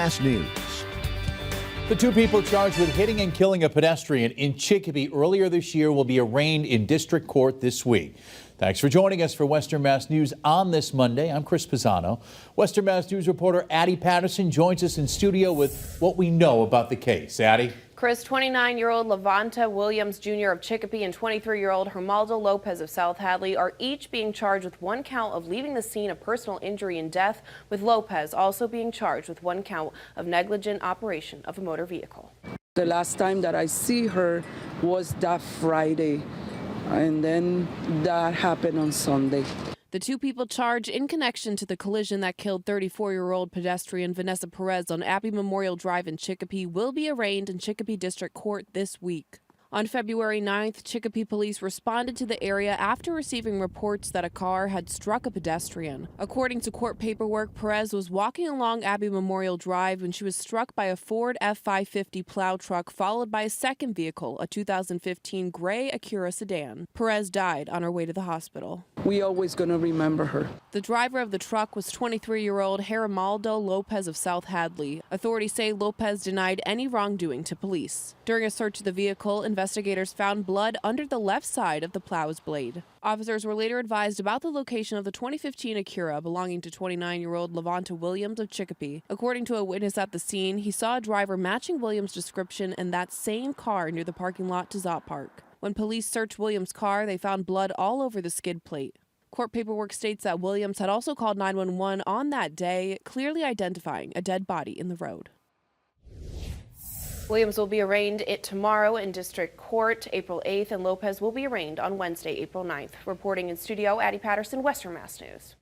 Mass News. The two people charged with hitting and killing a pedestrian in Chicopee earlier this year will be arraigned in district court this week. Thanks for joining us for Western Mass News on this Monday. I'm Chris Pisano. Western Mass News reporter Addie Patterson joins us in studio with what we know about the case. Addie? Chris, 29-year-old Levanta Williams Jr. of Chicopee and 23-year-old Hermaldo Lopez of South Hadley are each being charged with one count of leaving the scene of personal injury and death, with Lopez also being charged with one count of negligent operation of a motor vehicle. The last time that I see her was that Friday, and then that happened on Sunday. The two people charged in connection to the collision that killed 34-year-old pedestrian Vanessa Perez on Abbey Memorial Drive in Chicopee will be arraigned in Chicopee District Court this week. On February 9th, Chicopee police responded to the area after receiving reports that a car had struck a pedestrian. According to court paperwork, Perez was walking along Abbey Memorial Drive when she was struck by a Ford F-550 plow truck, followed by a second vehicle, a 2015 gray Acura sedan. Perez died on her way to the hospital. We always gonna remember her. The driver of the truck was 23-year-old Hermaldo Lopez of South Hadley. Authorities say Lopez denied any wrongdoing to police. During a search of the vehicle, investigators found blood under the left side of the plow's blade. Officers were later advised about the location of the 2015 Acura belonging to 29-year-old Levanta Williams of Chicopee. According to a witness at the scene, he saw a driver matching Williams' description in that same car near the parking lot to Zot Park. When police searched Williams' car, they found blood all over the skid plate. Court paperwork states that Williams had also called 911 on that day, clearly identifying a dead body in the road. Williams will be arraigned tomorrow in District Court, April 8th, and Lopez will be arraigned on Wednesday, April 9th. Reporting in studio, Addie Patterson, Western Mass News.